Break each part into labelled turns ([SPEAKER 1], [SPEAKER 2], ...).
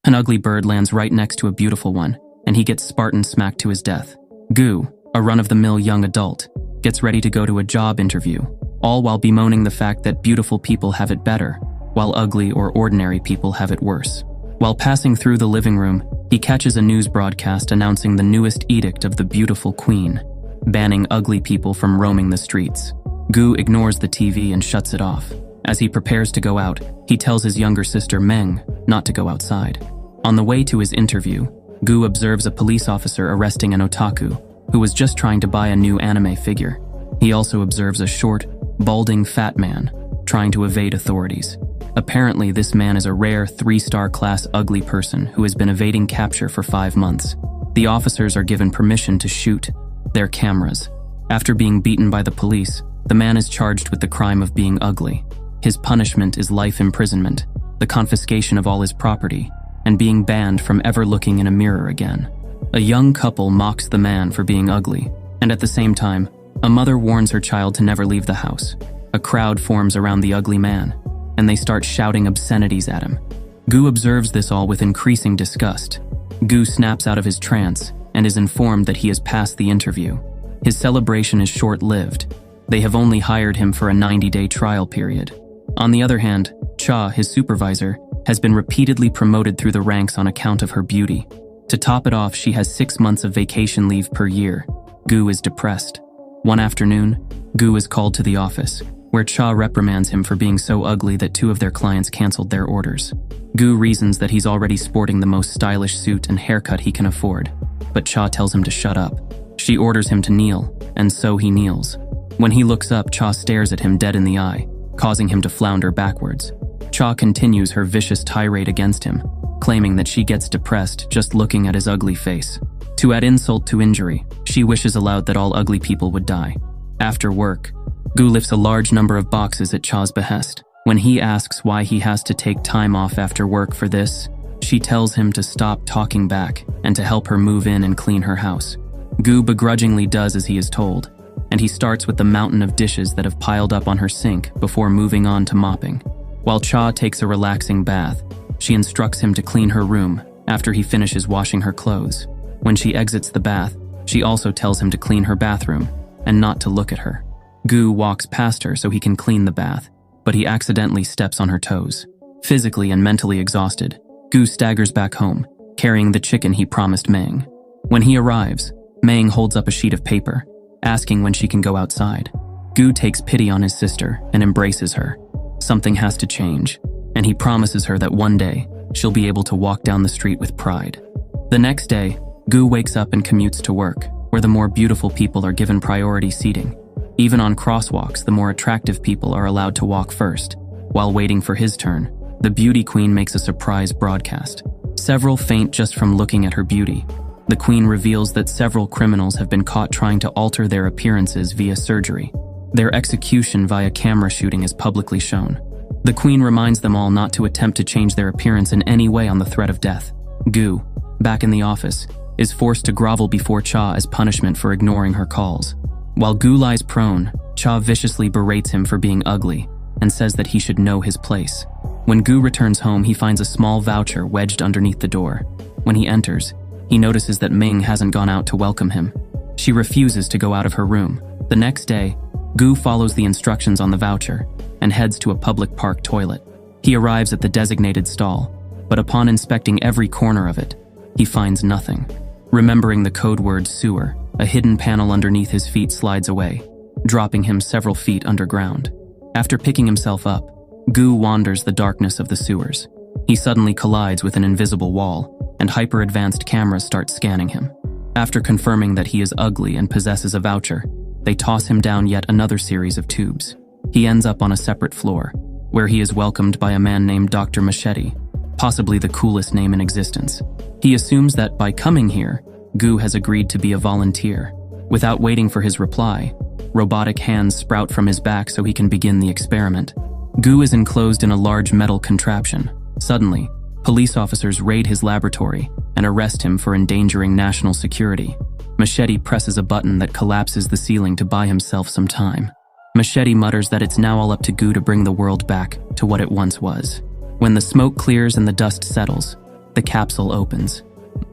[SPEAKER 1] An ugly bird lands right next to a beautiful one, and he gets Spartan smacked to his death. Gu, a run-of-the-mill young adult, gets ready to go to a job interview, all while bemoaning the fact that beautiful people have it better, while ugly or ordinary people have it worse. While passing through the living room, he catches a news broadcast announcing the newest edict of the beautiful queen, banning ugly people from roaming the streets. Gu ignores the TV and shuts it off. As he prepares to go out, he tells his younger sister Meng not to go outside. On the way to his interview, Gu observes a police officer arresting an otaku who was just trying to buy a new anime figure. He also observes a short, balding fat man trying to evade authorities. Apparently, this man is a rare 3-star class ugly person who has been evading capture for 5 months. The officers are given permission to shoot their cameras. After being beaten by the police, the man is charged with the crime of being ugly. His punishment is life imprisonment, the confiscation of all his property, and being banned from ever looking in a mirror again. A young couple mocks the man for being ugly, and at the same time, a mother warns her child to never leave the house. A crowd forms around the ugly man, and they start shouting obscenities at him. Gu observes this all with increasing disgust. Gu snaps out of his trance and is informed that he has passed the interview. His celebration is short-lived. They have only hired him for a 90-day trial period. On the other hand, Cha, his supervisor, has been repeatedly promoted through the ranks on account of her beauty. To top it off, she has 6 months of vacation leave per year. Gu is depressed. One afternoon, Gu is called to the office, where Cha reprimands him for being so ugly that 2 of their clients canceled their orders. Gu reasons that he's already sporting the most stylish suit and haircut he can afford, but Cha tells him to shut up. She orders him to kneel, and so he kneels. When he looks up, Cha stares at him dead in the eye, causing him to flounder backwards. Cha continues her vicious tirade against him, claiming that she gets depressed just looking at his ugly face. To add insult to injury, she wishes aloud that all ugly people would die. After work, Gu lifts a large number of boxes at Cha's behest. When he asks why he has to take time off after work for this, she tells him to stop talking back and to help her move in and clean her house. Gu begrudgingly does as he is told, and he starts with the mountain of dishes that have piled up on her sink before moving on to mopping. While Cha takes a relaxing bath, she instructs him to clean her room after he finishes washing her clothes. When she exits the bath, she also tells him to clean her bathroom and not to look at her. Gu walks past her so he can clean the bath, but he accidentally steps on her toes. Physically and mentally exhausted, Gu staggers back home, carrying the chicken he promised Meng. When he arrives, Meng holds up a sheet of paper, asking when she can go outside. Gu takes pity on his sister and embraces her. Something has to change, and he promises her that one day she'll be able to walk down the street with pride. The next day, Gu wakes up and commutes to work, where the more beautiful people are given priority seating. Even on crosswalks, the more attractive people are allowed to walk first. While waiting for his turn, the beauty queen makes a surprise broadcast. Several faint just from looking at her beauty. The queen reveals that several criminals have been caught trying to alter their appearances via surgery. Their execution via camera shooting is publicly shown. The queen reminds them all not to attempt to change their appearance in any way on the threat of death. Gu, back in the office, is forced to grovel before Cha as punishment for ignoring her calls. While Gu lies prone, Cha viciously berates him for being ugly and says that he should know his place. When Gu returns home, he finds a small voucher wedged underneath the door. When he enters, he notices that Ming hasn't gone out to welcome him. She refuses to go out of her room. The next day, Gu follows the instructions on the voucher and heads to a public park toilet. He arrives at the designated stall, but upon inspecting every corner of it, he finds nothing. Remembering the code word sewer, a hidden panel underneath his feet slides away, dropping him several feet underground. After picking himself up, Gu wanders the darkness of the sewers. He suddenly collides with an invisible wall, and hyper-advanced cameras start scanning him. After confirming that he is ugly and possesses a voucher, they toss him down yet another series of tubes. He ends up on a separate floor, where he is welcomed by a man named Dr. Machete, possibly the coolest name in existence. He assumes that by coming here, Gu has agreed to be a volunteer. Without waiting for his reply, robotic hands sprout from his back so he can begin the experiment. Gu is enclosed in a large metal contraption. Suddenly, police officers raid his laboratory and arrest him for endangering national security. Machete presses a button that collapses the ceiling to buy himself some time. Machete mutters that it's now all up to Gu to bring the world back to what it once was. When the smoke clears and the dust settles, The capsule opens.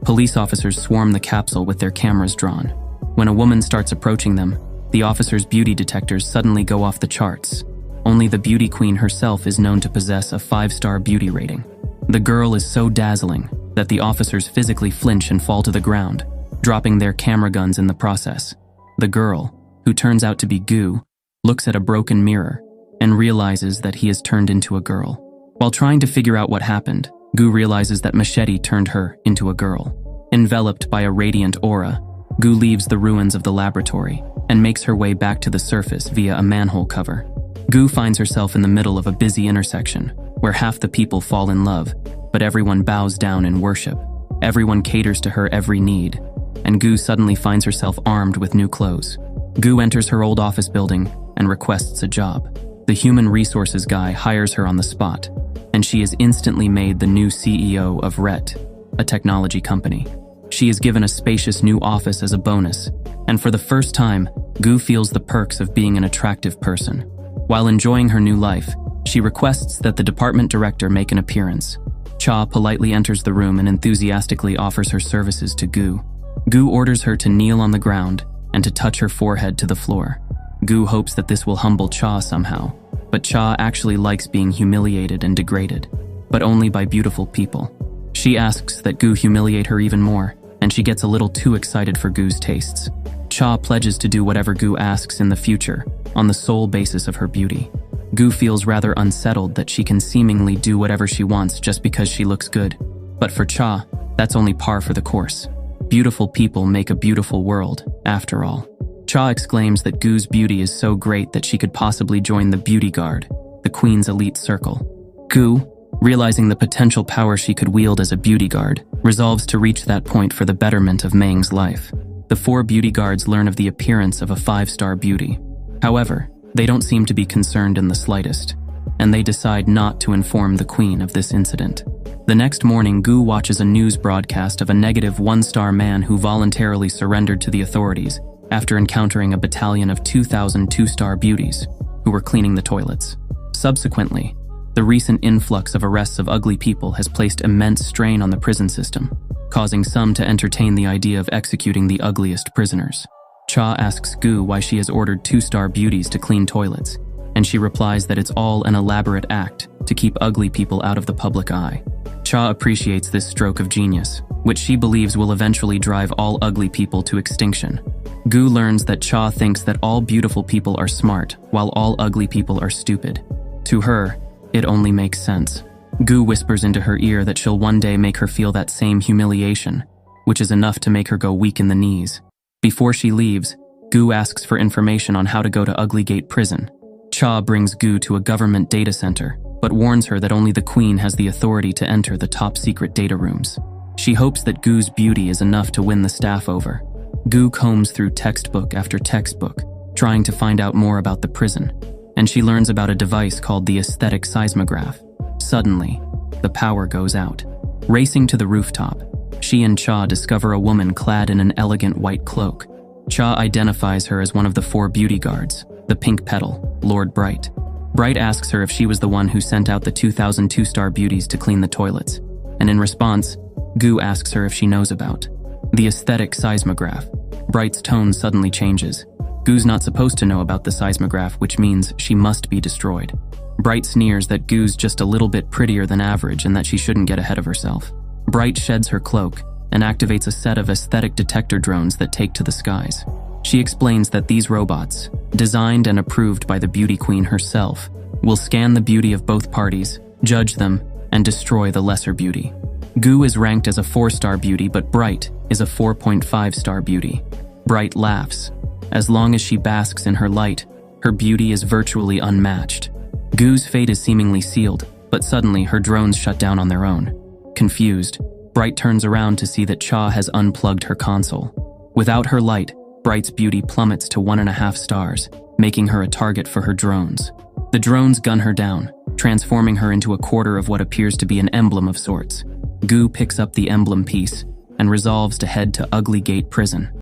[SPEAKER 1] Police officers swarm the capsule with their cameras drawn. When a woman starts approaching them, the officers' beauty detectors suddenly go off the charts. Only the beauty queen herself is known to possess a 5-star beauty rating. The girl is so dazzling that the officers physically flinch and fall to the ground, dropping their camera guns in the process. The girl, who turns out to be Gu, looks at a broken mirror and realizes that he has turned into a girl. While trying to figure out what happened, Gu realizes that Machete turned her into a girl. Enveloped by a radiant aura, Gu leaves the ruins of the laboratory and makes her way back to the surface via a manhole cover. Gu finds herself in the middle of a busy intersection, where half the people fall in love, but everyone bows down in worship. Everyone caters to her every need, and Gu suddenly finds herself armed with new clothes. Gu enters her old office building and requests a job. The human resources guy hires her on the spot, and she is instantly made the new CEO of RET, a technology company. She is given a spacious new office as a bonus, and for the first time, Gu feels the perks of being an attractive person. While enjoying her new life, she requests that the department director make an appearance. Cha politely enters the room and enthusiastically offers her services to Gu. Gu orders her to kneel on the ground and to touch her forehead to the floor. Gu hopes that this will humble Cha somehow, but Cha actually likes being humiliated and degraded, but only by beautiful people. She asks that Gu humiliate her even more, and she gets a little too excited for Gu's tastes. Cha pledges to do whatever Gu asks in the future, on the sole basis of her beauty. Gu feels rather unsettled that she can seemingly do whatever she wants just because she looks good. But for Cha, that's only par for the course. Beautiful people make a beautiful world, after all. Cha exclaims that Gu's beauty is so great that she could possibly join the Beauty Guard, the Queen's elite circle. Gu, realizing the potential power she could wield as a beauty guard, resolves to reach that point for the betterment of Meng's life. The 4 beauty guards learn of the appearance of a 5-star beauty. However, they don't seem to be concerned in the slightest, and they decide not to inform the Queen of this incident. The next morning, Gu watches a news broadcast of a negative 1-star man who voluntarily surrendered to the authorities after encountering a battalion of 2,000 2-star beauties who were cleaning the toilets. Subsequently, the recent influx of arrests of ugly people has placed immense strain on the prison system, causing some to entertain the idea of executing the ugliest prisoners. Cha asks Gu why she has ordered 2-star beauties to clean toilets, and she replies that it's all an elaborate act to keep ugly people out of the public eye. Cha appreciates this stroke of genius, which she believes will eventually drive all ugly people to extinction. Gu learns that Cha thinks that all beautiful people are smart, while all ugly people are stupid. To her, it only makes sense. Gu whispers into her ear that she'll one day make her feel that same humiliation, which is enough to make her go weak in the knees. Before she leaves, Gu asks for information on how to go to Ugly Gate Prison. Cha brings Gu to a government data center, but warns her that only the Queen has the authority to enter the top-secret data rooms. She hopes that Gu's beauty is enough to win the staff over. Gu combs through textbook after textbook, trying to find out more about the prison, and she learns about a device called the aesthetic seismograph. Suddenly, the power goes out. Racing to the rooftop, she and Cha discover a woman clad in an elegant white cloak. Cha identifies her as one of the 4 beauty guards, the Pink Petal, Lord Bright. Bright asks her if she was the one who sent out the 2,000 2-star beauties to clean the toilets, and in response, Gu asks her if she knows about the aesthetic seismograph. Bright's tone suddenly changes. Gu's not supposed to know about the seismograph, which means she must be destroyed. Bright sneers that Gu's just a little bit prettier than average and that she shouldn't get ahead of herself. Bright sheds her cloak and activates a set of aesthetic detector drones that take to the skies. She explains that these robots, designed and approved by the beauty queen herself, will scan the beauty of both parties, judge them, and destroy the lesser beauty. Gu is ranked as a 4-star beauty, but Bright is a 4.5-star beauty. Bright laughs. As long as she basks in her light, her beauty is virtually unmatched. Gu's fate is seemingly sealed, but suddenly her drones shut down on their own. Confused, Bright turns around to see that Cha has unplugged her console. Without her light, Bright's beauty plummets to 1.5 stars, making her a target for her drones. The drones gun her down, transforming her into a quarter of what appears to be an emblem of sorts. Gu picks up the emblem piece and resolves to head to Ugly Gate Prison.